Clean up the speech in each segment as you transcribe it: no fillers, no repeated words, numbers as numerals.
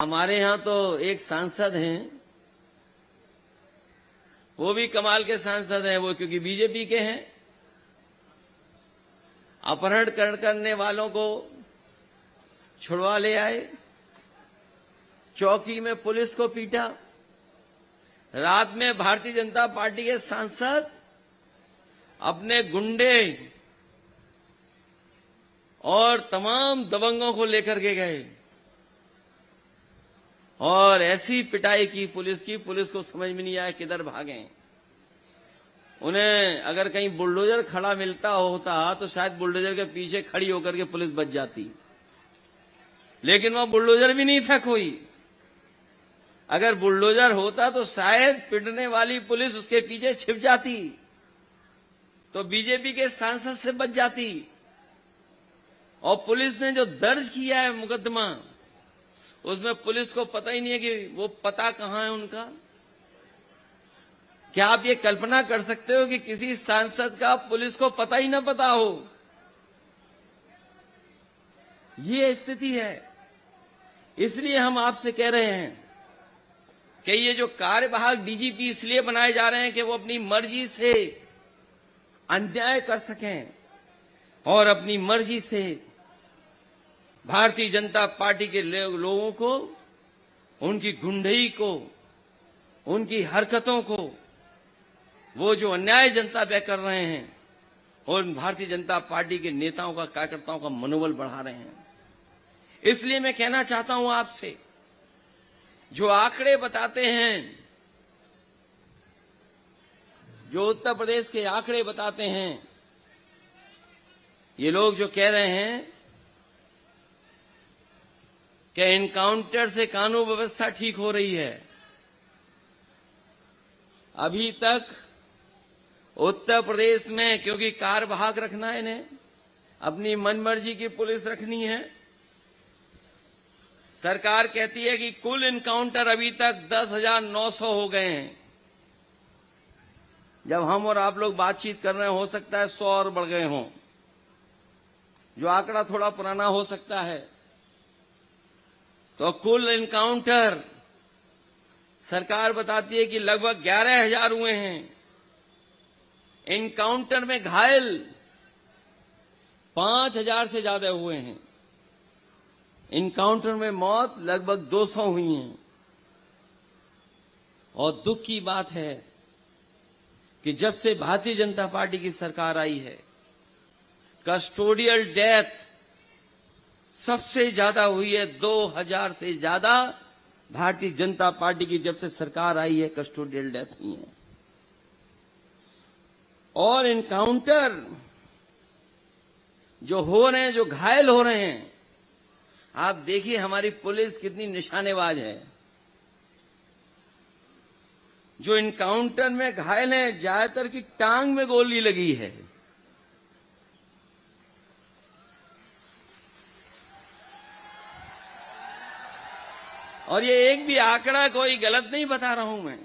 हमारे यहाँ तो एक सांसद हैं, वो भी कमाल के सांसद हैं, वो क्योंकि बीजेपी के हैं। अपहरण करने वालों को छुड़वा ले आए, चौकी में पुलिस को पीटा। रात में भारतीय जनता पार्टी के सांसद अपने गुंडे और तमाम दबंगों को लेकर के गए और ऐसी पिटाई की पुलिस को समझ में नहीं आया किधर भागे। उन्हें अगर कहीं बुलडोजर खड़ा मिलता होता तो शायद बुलडोजर के पीछे खड़ी होकर के पुलिस बच जाती, लेकिन वहां बुलडोजर भी नहीं था कोई। अगर बुलडोजर होता तो शायद पिटने वाली पुलिस उसके पीछे छिप जाती तो बीजेपी के सांसद से बच जाती। और पुलिस ने जो दर्ज किया है मुकदमा, उसमें पुलिस को पता ही नहीं है कि वो पता कहां है उनका। क्या आप ये कल्पना कर सकते हो कि किसी सांसद का पुलिस को पता ही ना पता हो? ये स्थिति है। इसलिए हम आपसे कह रहे हैं कि ये जो कार्यवाहक डीजीपी इसलिए बनाए जा रहे हैं कि वो अपनी मर्जी से अन्याय कर सकें और अपनी मर्जी से भारतीय जनता पार्टी के लोगों को, उनकी गुंडई को, उनकी हरकतों को, वो जो अन्याय जनता पे कर रहे हैं और भारतीय जनता पार्टी के नेताओं का, कार्यकर्ताओं का मनोबल बढ़ा रहे हैं। इसलिए मैं कहना चाहता हूं आपसे, जो आंकड़े बताते हैं, जो उत्तर प्रदेश के आंकड़े बताते हैं, ये लोग जो कह रहे हैं कि एनकाउंटर से कानून व्यवस्था ठीक हो रही है, अभी तक उत्तर प्रदेश में, क्योंकि कार्यवाहक रखना है इन्हें, अपनी मनमर्जी की पुलिस रखनी है, सरकार कहती है कि कुल एनकाउंटर अभी तक 10,900 हो गए हैं। जब हम और आप लोग बातचीत कर रहे हैं, हो सकता है 100 और बढ़ गए हों, जो आंकड़ा थोड़ा पुराना हो सकता है। तो कुल एनकाउंटर सरकार बताती है कि लगभग 11,000 हुए हैं। एनकाउंटर में घायल 5,000 से ज्यादा हुए हैं। एनकाउंटर में मौत लगभग 200 हुई हैं। और दुख की बात है कि जब से भारतीय जनता पार्टी की सरकार आई है, कस्टोडियल डेथ सबसे ज्यादा हुई है। 2,000 से ज्यादा भारतीय जनता पार्टी की जब से सरकार आई है कस्टोडियल डेथ हुई है। और एनकाउंटर जो हो रहे हैं, जो घायल हो रहे हैं, आप देखिए हमारी पुलिस कितनी निशानेबाज है। जो एनकाउंटर में घायल हैं, ज्यादातर की टांग में गोली लगी है। और ये एक भी आंकड़ा कोई गलत नहीं बता रहा हूं मैं।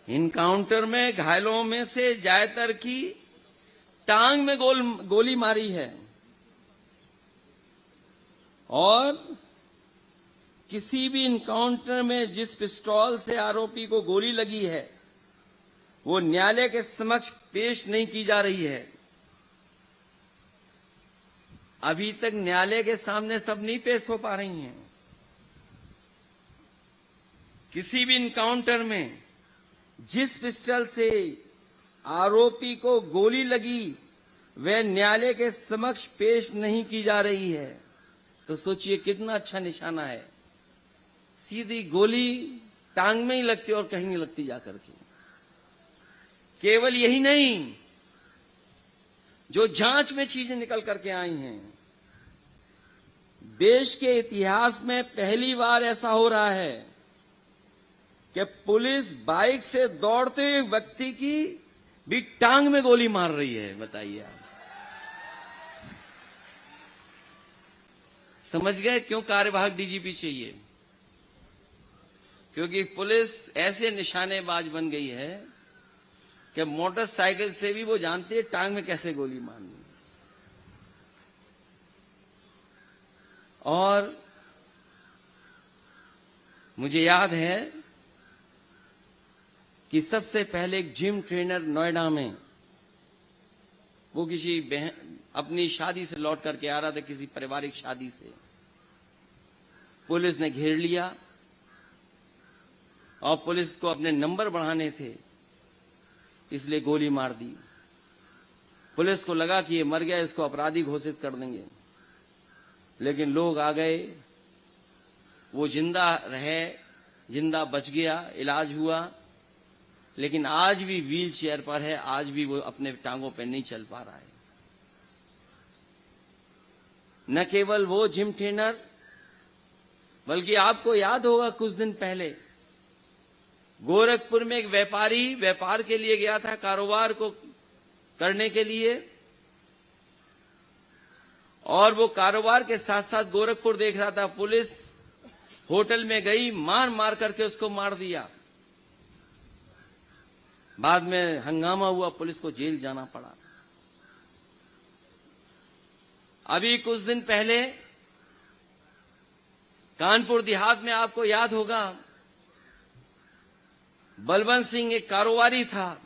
एनकाउंटर में घायलों में से ज्यादातर की टांग में गोली मारी है। और किसी भी एनकाउंटर में जिस पिस्तौल से आरोपी को गोली लगी है, वो न्यायालय के समक्ष पेश नहीं की जा रही है। अभी तक न्यायालय के सामने सब नहीं पेश हो पा रही हैं। किसी भी एनकाउंटर में जिस पिस्टल से आरोपी को गोली लगी, वह न्यायालय के समक्ष पेश नहीं की जा रही है। तो सोचिए कितना अच्छा निशाना है। सीधी गोली टांग में ही लगती और कहीं नहीं लगती जाकर के। केवल यही नहीं, जो जांच में चीजें निकल करके आई हैं, देश के इतिहास में पहली बार ऐसा हो रहा है कि पुलिस बाइक से दौड़ते हुए व्यक्ति की भी टांग में गोली मार रही है। बताइए आप समझ गए क्यों कार्यवाहक डीजीपी चाहिए? क्योंकि पुलिस ऐसे निशानेबाज बन गई है कि मोटरसाइकिल से भी वो जानती है टांग में कैसे गोली मारनी। और मुझे याद है कि सबसे पहले एक जिम ट्रेनर नोएडा में, वो किसी बहन अपनी शादी से लौट करके आ रहा था, किसी पारिवारिक शादी से। पुलिस ने घेर लिया और पुलिस को अपने नंबर बढ़ाने थे, इसलिए गोली मार दी। पुलिस को लगा कि ये मर गया, इसको अपराधी घोषित कर देंगे, लेकिन लोग आ गए, वो जिंदा रहे, जिंदा बच गया, इलाज हुआ, लेकिन आज भी व्हील चेयर पर है, आज भी वो अपने टांगों पर नहीं चल पा रहा है। न केवल वो जिम ट्रेनर, बल्कि आपको याद होगा कुछ दिन पहले गोरखपुर में एक व्यापारी व्यापार के लिए गया था, कारोबार को करने के लिए, और वो कारोबार के साथ साथ गोरखपुर देख रहा था। पुलिस होटल में गई, मार मार करके उसको मार दिया। बाद में हंगामा हुआ, पुलिस को जेल जाना पड़ा। अभी कुछ दिन पहले कानपुर देहात में आपको याद होगा, बलवंत सिंह एक कारोबारी था।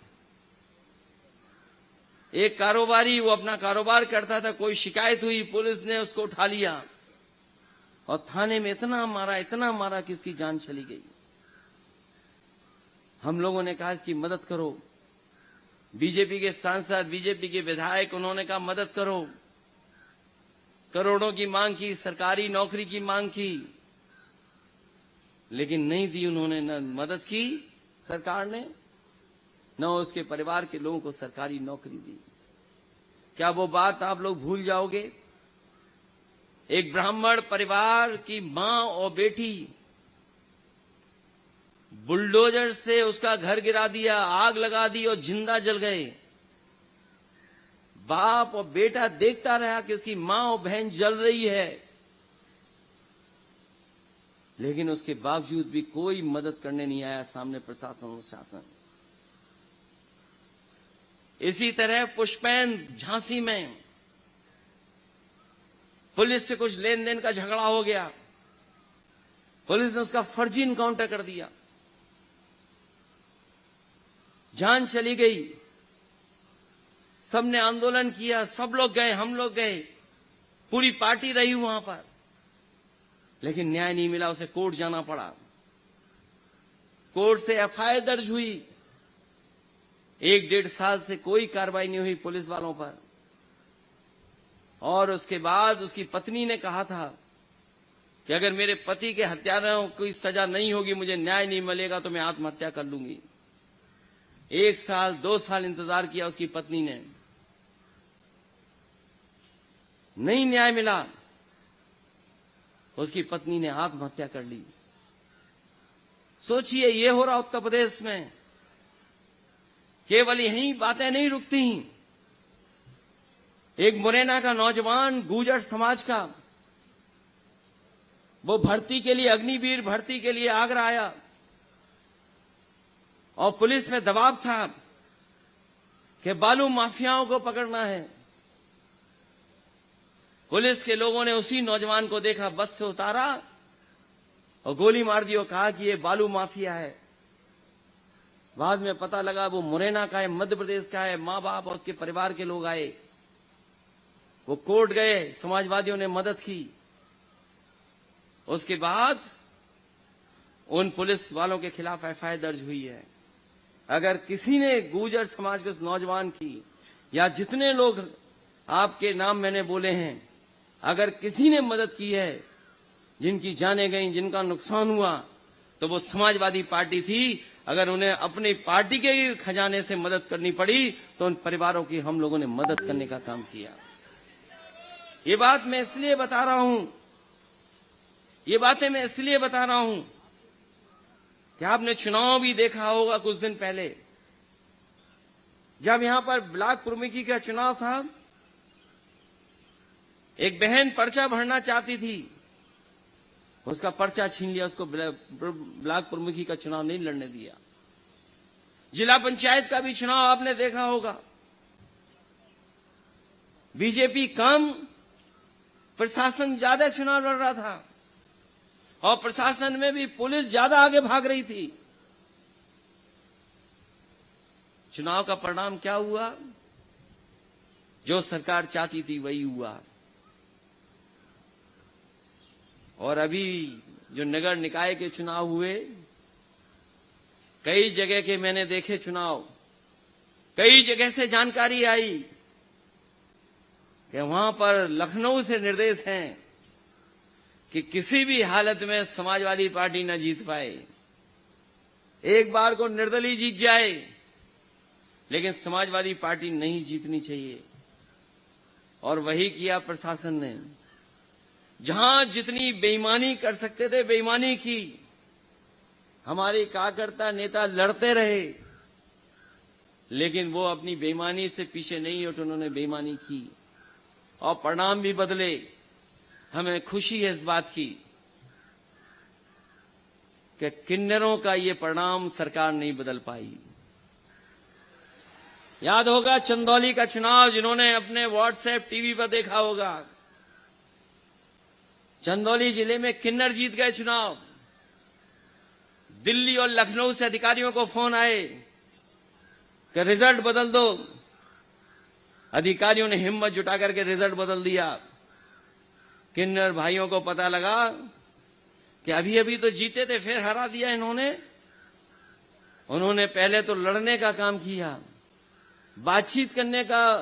एक कारोबारी, वो अपना कारोबार करता था, कोई शिकायत हुई, पुलिस ने उसको उठा लिया और थाने में इतना मारा कि उसकी जान चली गई। हम लोगों ने कहा इसकी मदद करो। बीजेपी के सांसद, बीजेपी के विधायक, उन्होंने कहा मदद करो। करोड़ों की मांग की, सरकारी नौकरी की मांग की, लेकिन नहीं दी उन्होंने। न मदद की सरकार ने, न उसके परिवार के लोगों को सरकारी नौकरी दी। क्या वो बात आप लोग भूल जाओगे? एक ब्राह्मण परिवार की मां और बेटी, बुलडोजर से उसका घर गिरा दिया, आग लगा दी और जिंदा जल गए। बाप और बेटा देखता रहा कि उसकी मां और बहन जल रही है, लेकिन उसके बावजूद भी कोई मदद करने नहीं आया सामने प्रशासन और शासन। इसी तरह पुष्पैन झांसी में पुलिस से कुछ लेन देन का झगड़ा हो गया, पुलिस ने उसका फर्जी इनकाउंटर कर दिया, जान चली गई। सबने आंदोलन किया, सब लोग गए, हम लोग गए, पूरी पार्टी रही वहां पर, लेकिन न्याय नहीं मिला। उसे कोर्ट जाना पड़ा। कोर्ट से एफआईआर दर्ज हुई। 1-1.5 साल से कोई कार्रवाई नहीं हुई पुलिस वालों पर। और उसके बाद उसकी पत्नी ने कहा था कि अगर मेरे पति के हत्यारों को कोई सजा नहीं होगी, मुझे न्याय नहीं मिलेगा, तो मैं आत्महत्या कर लूंगी। 1 साल 2 साल इंतजार किया उसकी पत्नी ने, नहीं न्याय मिला, उसकी पत्नी ने आत्महत्या कर ली। सोचिए, ये हो रहा उत्तर प्रदेश में। केवल यही बातें नहीं रुकती। एक मुरैना का नौजवान, गुर्जर समाज का, वो भर्ती के लिए, अग्निवीर भर्ती के लिए आगरा आया और पुलिस में दबाव था कि बालू माफियाओं को पकड़ना है। पुलिस के लोगों ने उसी नौजवान को देखा, बस से उतारा और गोली मार दी और कहा कि ये बालू माफिया है। बाद में पता लगा वो मुरैना का है, मध्य प्रदेश का है। मां बाप और उसके परिवार के लोग आए, वो कोर्ट गए, समाजवादियों ने मदद की। उसके बाद उन पुलिस वालों के खिलाफ एफआईआर दर्ज हुई है। अगर किसी ने गुर्जर समाज के उस नौजवान की, या जितने लोग आपके नाम मैंने बोले हैं, अगर किसी ने मदद की है, जिनकी जानें गई, जिनका नुकसान हुआ, तो वो समाजवादी पार्टी थी। अगर उन्हें अपनी पार्टी के खजाने से मदद करनी पड़ी, तो उन परिवारों की हम लोगों ने मदद करने का काम किया। ये बात मैं इसलिए बता रहा हूं, ये बातें मैं इसलिए बता रहा हूं कि आपने चुनाव भी देखा होगा कुछ दिन पहले, जब यहां पर ब्लॉक प्रमुखी का चुनाव था। एक बहन पर्चा भरना चाहती थी, उसका पर्चा छीन लिया, उसको ब्लॉक प्रमुखी का चुनाव नहीं लड़ने दिया। जिला पंचायत का भी चुनाव आपने देखा होगा, बीजेपी कम, प्रशासन ज्यादा चुनाव लड़ रहा था। और प्रशासन में भी पुलिस ज्यादा आगे भाग रही थी। चुनाव का परिणाम क्या हुआ? जो सरकार चाहती थी वही हुआ। और अभी जो नगर निकाय के चुनाव हुए, कई जगह के मैंने देखे चुनाव, कई जगह से जानकारी आई कि वहां पर लखनऊ से निर्देश हैं कि किसी भी हालत में समाजवादी पार्टी न जीत पाए। एक बार को निर्दलीय जीत जाए, लेकिन समाजवादी पार्टी नहीं जीतनी चाहिए। और वही किया प्रशासन ने। जहां जितनी बेईमानी कर सकते थे बेईमानी की। हमारे कार्यकर्ता नेता लड़ते रहे, लेकिन वो अपनी बेईमानी से पीछे नहीं हटे, उन्होंने बेईमानी की और परिणाम भी बदले। हमें खुशी है इस बात की कि किन्नरों का ये परिणाम सरकार नहीं बदल पाई। याद होगा चंदौली का चुनाव, जिन्होंने अपने व्हाट्सएप टीवी पर देखा होगा। चंदौली जिले में किन्नर जीत गए चुनाव। दिल्ली और लखनऊ से अधिकारियों को फोन आए कि रिजल्ट बदल दो। अधिकारियों ने हिम्मत जुटा करके रिजल्ट बदल दिया। किन्नर भाइयों को पता लगा कि अभी अभी तो जीते थे, फिर हरा दिया इन्होंने। उन्होंने पहले तो लड़ने का काम किया, बातचीत करने का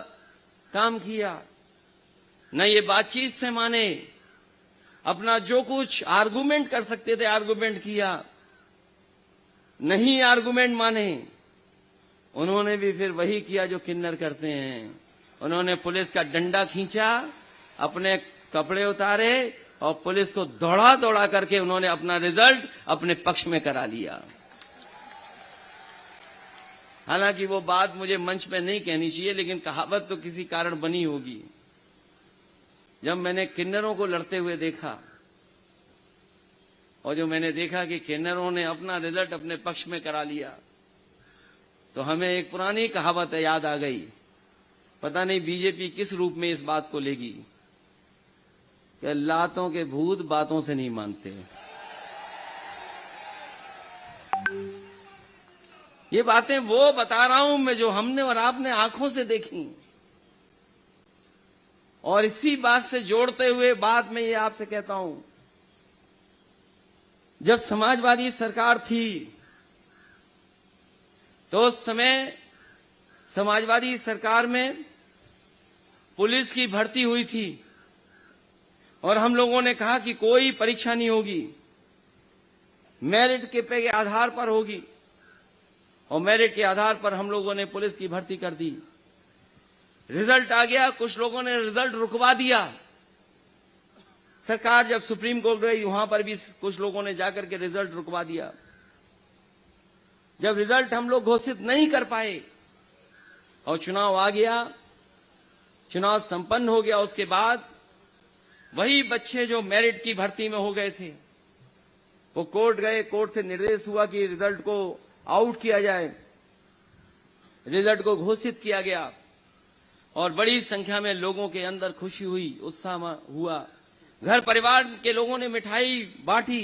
काम किया। न ये बातचीत से माने, अपना जो कुछ आर्गुमेंट कर सकते थे आर्गुमेंट किया, नहीं आर्गुमेंट माने। उन्होंने भी फिर वही किया जो किन्नर करते हैं। उन्होंने पुलिस का डंडा खींचा, अपने कपड़े उतारे और पुलिस को दौड़ा दौड़ा करके उन्होंने अपना रिजल्ट अपने पक्ष में करा लिया। हालांकि वो बात मुझे मंच पे नहीं कहनी चाहिए, लेकिन कहावत तो किसी कारण बनी होगी। जब मैंने किन्नरों को लड़ते हुए देखा और जो मैंने देखा कि किन्नरों ने अपना रिजल्ट अपने पक्ष में करा लिया, तो हमें एक पुरानी कहावत याद आ गई। पता नहीं बीजेपी किस रूप में इस बात को लेगी कि लातों के भूत बातों से नहीं मानते। ये बातें वो बता रहा हूं मैं जो हमने और आपने आंखों से देखी। और इसी बात से जोड़ते हुए बात मैं ये आपसे कहता हूं, जब समाजवादी सरकार थी तो उस समय समाजवादी सरकार में पुलिस की भर्ती हुई थी और हम लोगों ने कहा कि कोई परीक्षा नहीं होगी, मेरिट के आधार पर होगी। और मेरिट के आधार पर हम लोगों ने पुलिस की भर्ती कर दी। रिजल्ट आ गया, कुछ लोगों ने रिजल्ट रुकवा दिया। सरकार जब सुप्रीम कोर्ट गई, वहां पर भी कुछ लोगों ने जाकर के रिजल्ट रुकवा दिया। जब रिजल्ट हम लोग घोषित नहीं कर पाए और चुनाव आ गया, चुनाव संपन्न हो गया, उसके बाद वही बच्चे जो मेरिट की भर्ती में हो गए थे वो कोर्ट गए। कोर्ट से निर्देश हुआ कि रिजल्ट को आउट किया जाए। रिजल्ट को घोषित किया गया और बड़ी संख्या में लोगों के अंदर खुशी हुई, उत्साह हुआ। घर परिवार के लोगों ने मिठाई बांटी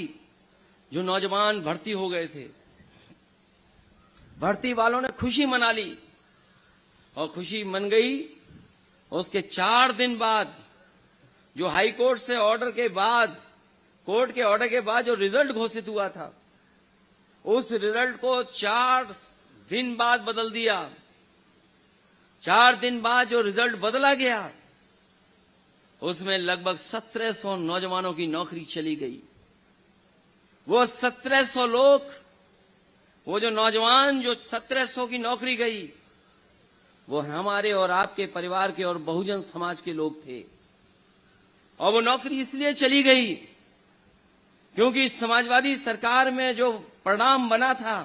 जो नौजवान भर्ती हो गए थे। भर्ती वालों ने खुशी मना ली और खुशी मन गई। उसके 4 दिन बाद जो हाई कोर्ट से ऑर्डर के बाद, कोर्ट के ऑर्डर के बाद जो रिजल्ट घोषित हुआ था, उस रिजल्ट को 4 दिन बाद बदल दिया। 4 दिन बाद जो रिजल्ट बदला गया उसमें लगभग 1700 नौजवानों की नौकरी चली गई। वो 1700 लोग, वो जो नौजवान जो 1700 की नौकरी गई, वो हमारे और आपके परिवार के और बहुजन समाज के लोग थे। और वो नौकरी इसलिए चली गई क्योंकि समाजवादी सरकार में जो परिणाम बना था,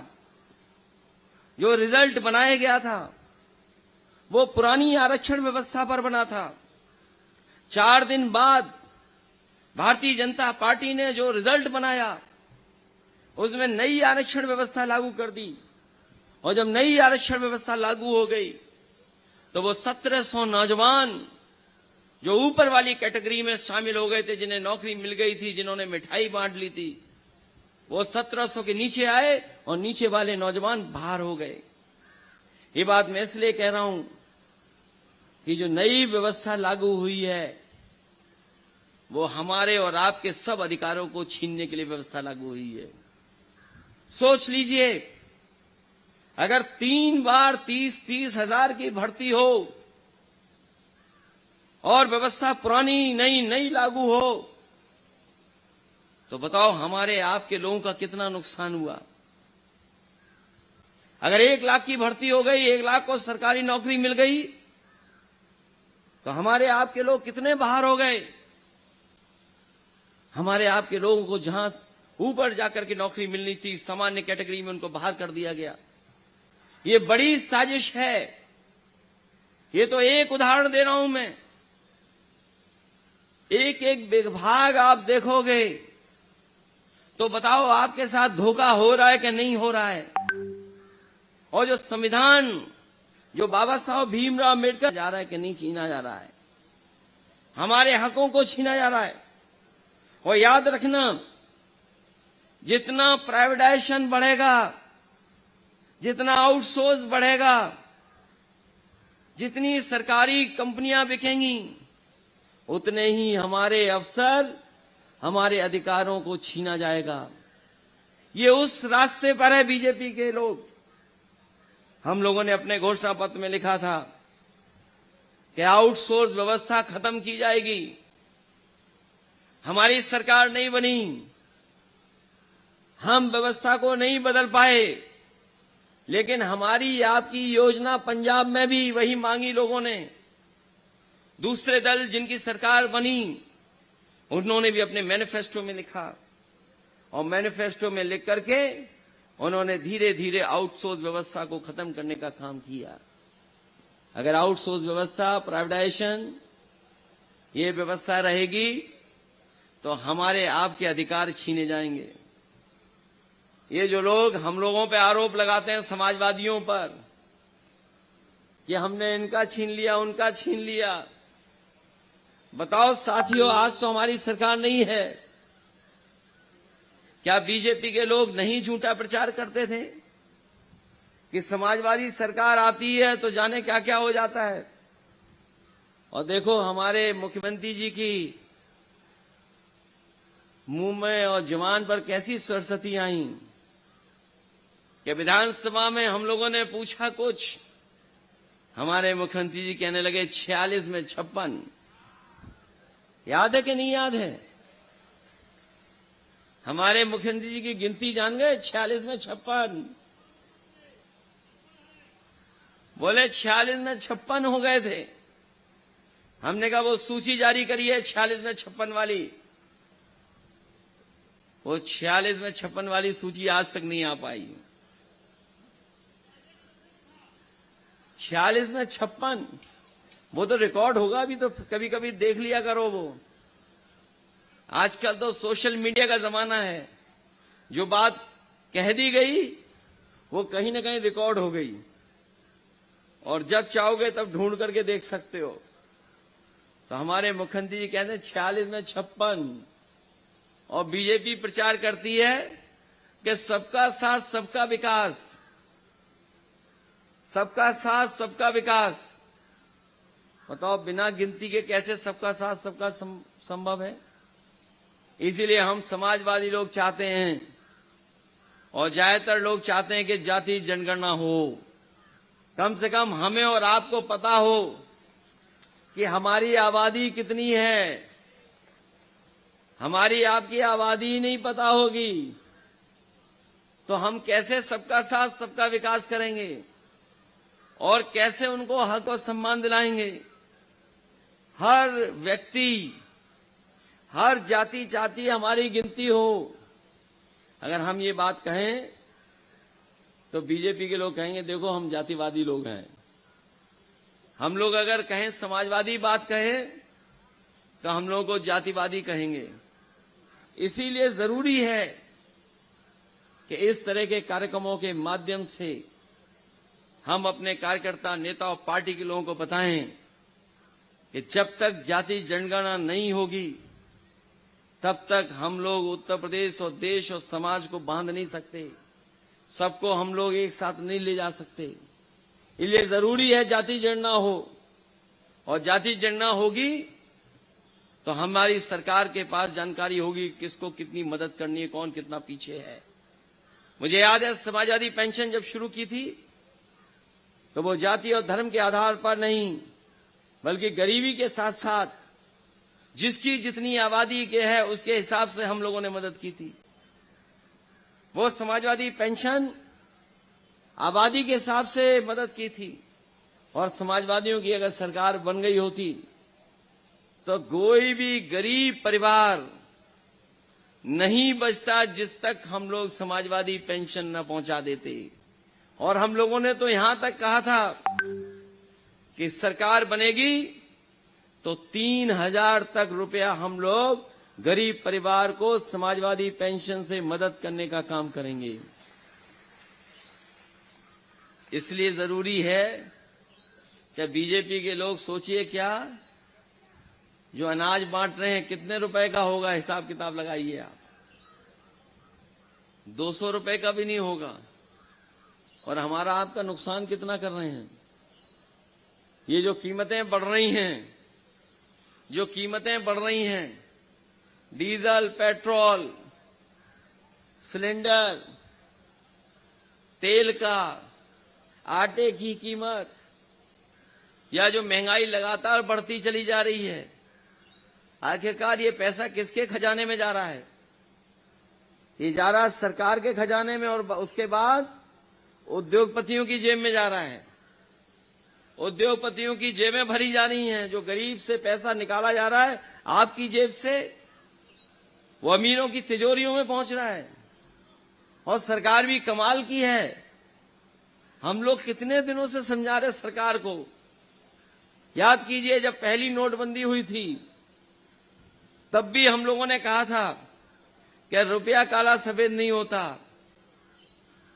जो रिजल्ट बनाया गया था, वो पुरानी आरक्षण व्यवस्था पर बना था। 4 दिन बाद भारतीय जनता पार्टी ने जो रिजल्ट बनाया उसमें नई आरक्षण व्यवस्था लागू कर दी। और जब नई आरक्षण व्यवस्था लागू हो गई तो वो 1700 नौजवान जो ऊपर वाली कैटेगरी में शामिल हो गए थे, जिन्हें नौकरी मिल गई थी, जिन्होंने मिठाई बांट ली थी, वो 1700 के नीचे आए और नीचे वाले नौजवान बाहर हो गए। ये बात मैं इसलिए कह रहा हूं कि जो नई व्यवस्था लागू हुई है वो हमारे और आपके सब अधिकारों को छीनने के लिए व्यवस्था लागू हुई है। सोच लीजिए, अगर 3 बार 30-30 हजार की भर्ती हो और व्यवस्था पुरानी नई नई लागू हो, तो बताओ हमारे आपके लोगों का कितना नुकसान हुआ। अगर 1 लाख की भर्ती हो गई, 1 लाख को सरकारी नौकरी मिल गई, तो हमारे आपके लोग कितने बाहर हो गए। हमारे आपके लोगों को जहां ऊपर जाकर के नौकरी मिलनी थी, सामान्य कैटेगरी में उनको बाहर कर दिया गया। ये बड़ी साजिश है। ये तो एक उदाहरण दे रहा हूं मैं। एक एक विभाग आप देखोगे तो बताओ आपके साथ धोखा हो रहा है कि नहीं हो रहा है। और जो संविधान, जो बाबा साहब भीमराव अम्बेडकर जा रहा है कि नहीं छीना जा रहा है, हमारे हकों को छीना जा रहा है। और याद रखना, जितना प्राइवेटाइजेशन बढ़ेगा, जितना आउटसोर्स बढ़ेगा, जितनी सरकारी कंपनियां बिकेंगी, उतने ही हमारे अफसर, हमारे अधिकारों को छीना जाएगा। ये उस रास्ते पर है बीजेपी के लोग। हम लोगों ने अपने घोषणा पत्र में लिखा था कि आउटसोर्स व्यवस्था खत्म की जाएगी। हमारी सरकार नहीं बनी, हम व्यवस्था को नहीं बदल पाए, लेकिन हमारी आपकी योजना पंजाब में भी वही मांगी लोगों ने। दूसरे दल जिनकी सरकार बनी, उन्होंने भी अपने मैनिफेस्टो में लिखा, और मैनिफेस्टो में लिख करके उन्होंने धीरे धीरे आउटसोर्स व्यवस्था को खत्म करने का काम किया। अगर आउटसोर्स व्यवस्था, प्राइवेटाइजेशन, ये व्यवस्था रहेगी तो हमारे आपके अधिकार छीने जाएंगे। ये जो लोग हम लोगों पे आरोप लगाते हैं, समाजवादियों पर, कि हमने इनका छीन लिया, उनका छीन लिया, बताओ साथियों, आज तो हमारी सरकार नहीं है। क्या बीजेपी के लोग नहीं झूठा प्रचार करते थे कि समाजवादी सरकार आती है तो जाने क्या क्या हो जाता है। और देखो हमारे मुख्यमंत्री जी की मुंह में और जवान पर कैसी सरस्वती आई कि विधानसभा में हम लोगों ने पूछा कुछ, हमारे मुख्यमंत्री जी कहने लगे 46 में 56। याद है कि नहीं याद है? हमारे मुख्यमंत्री जी की गिनती जान गए, 46 में 56। बोले 46 में 56 हो गए थे। हमने कहा वो सूची जारी करी है 46 में 56 वाली। वो 46 में 56 वाली सूची आज तक नहीं आ पाई। 46 में 56 वो तो रिकॉर्ड होगा, अभी तो कभी कभी देख लिया करो। वो आजकल तो सोशल मीडिया का जमाना है, जो बात कह दी गई वो कहीं ना कहीं रिकॉर्ड हो गई, और जब चाहोगे तब ढूंढ करके देख सकते हो। तो हमारे मुख्यमंत्री जी कहते हैं 46 में 56, और बीजेपी प्रचार करती है कि सबका साथ सबका विकास, सबका साथ सबका विकास। बताओ बिना गिनती के कैसे सबका साथ सबका संभव है। इसीलिए हम समाजवादी लोग चाहते हैं, और ज्यादातर लोग चाहते हैं कि जाति जनगणना हो। कम से कम हमें और आपको पता हो कि हमारी आबादी कितनी है। हमारी आपकी आबादी ही नहीं पता होगी तो हम कैसे सबका साथ सबका विकास करेंगे, और कैसे उनको हक और सम्मान दिलाएंगे। हर व्यक्ति, हर जाति चाहती है हमारी गिनती हो। अगर हम ये बात कहें तो बीजेपी के लोग कहेंगे देखो हम जातिवादी लोग हैं। हम लोग अगर कहें समाजवादी बात कहें तो हम लोगों को जातिवादी कहेंगे। इसीलिए जरूरी है कि इस तरह के कार्यक्रमों के माध्यम से हम अपने कार्यकर्ता, नेता और पार्टी के लोगों को बताएं कि जब तक जाति जनगणना नहीं होगी तब तक हम लोग उत्तर प्रदेश और देश और समाज को बांध नहीं सकते, सबको हम लोग एक साथ नहीं ले जा सकते। इसलिए जरूरी है जाति जनगणना हो, और जाति जनगणना होगी तो हमारी सरकार के पास जानकारी होगी किसको कितनी मदद करनी है, कौन कितना पीछे है। मुझे याद है समाजवादी पेंशन जब शुरू की थी तो वो जाति और धर्म के आधार पर नहीं बल्कि गरीबी के साथ साथ जिसकी जितनी आबादी के है उसके हिसाब से हम लोगों ने मदद की थी। वो समाजवादी पेंशन आबादी के हिसाब से मदद की थी, और समाजवादियों की अगर सरकार बन गई होती तो कोई भी गरीब परिवार नहीं बचता जिस तक हम लोग समाजवादी पेंशन न पहुंचा देते। और हम लोगों ने तो यहां तक कहा था कि सरकार बनेगी तो 3,000 तक रुपया हम लोग गरीब परिवार को समाजवादी पेंशन से मदद करने का काम करेंगे। इसलिए जरूरी है कि बीजेपी के लोग सोचिए, क्या जो अनाज बांट रहे हैं कितने रुपए का होगा, हिसाब किताब लगाइए आप। 200 रुपए का भी नहीं होगा, और हमारा आपका नुकसान कितना कर रहे हैं। ये जो कीमतें बढ़ रही हैं, डीजल, पेट्रोल, सिलेंडर, तेल का, आटे की कीमत, या जो महंगाई लगातार बढ़ती चली जा रही है, आखिरकार ये पैसा किसके खजाने में जा रहा है? ये जा रहा है सरकार के खजाने में, और उसके बाद उद्योगपतियों की जेब में जा रहा है। उद्योगपतियों की जेबें भरी जा रही हैं। जो गरीब से पैसा निकाला जा रहा है आपकी जेब से, वो अमीरों की तिजोरियों में पहुंच रहा है। और सरकार भी कमाल की है। हम लोग कितने दिनों से समझा रहे सरकार को। याद कीजिए, जब पहली नोटबंदी हुई थी तब भी हम लोगों ने कहा था कि रुपया काला सफेद नहीं होता।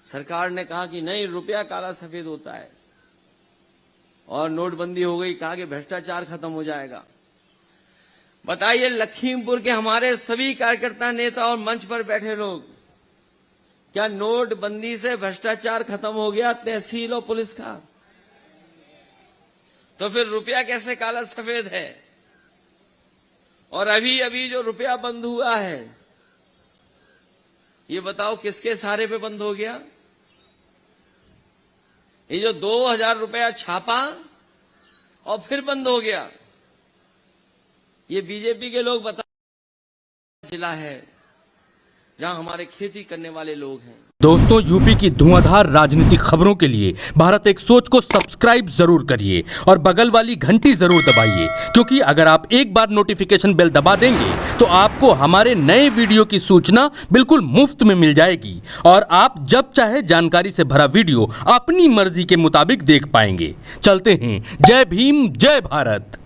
सरकार ने कहा कि नहीं, रुपया काला सफेद होता है। और नोटबंदी हो गई, कहा कि भ्रष्टाचार खत्म हो जाएगा। बताइए, लखीमपुर के हमारे सभी कार्यकर्ता, नेता और मंच पर बैठे लोग, क्या नोटबंदी से भ्रष्टाचार खत्म हो गया तहसील और पुलिस का? तो फिर रुपया कैसे काला सफेद है? और अभी अभी जो रुपया बंद हुआ है, ये बताओ किसके सहारे पे बंद हो गया? ये जो 2,000 रुपया छापा और फिर बंद हो गया, ये बीजेपी के लोग बता जिला है जहां हमारे खेती करने वाले लोग हैं। दोस्तों, यूपी की धुआंधार राजनीतिक खबरों के लिए भारत एक सोच को सब्सक्राइब जरूर करिए और बगल वाली घंटी जरूर दबाइए, क्योंकि अगर आप एक बार नोटिफिकेशन बेल दबा देंगे तो आपको हमारे नए वीडियो की सूचना बिल्कुल मुफ्त में मिल जाएगी और आप जब चाहे जानकारी से भरा वीडियो अपनी मर्जी के मुताबिक देख पाएंगे। चलते हैं। जय भीम, जय भारत।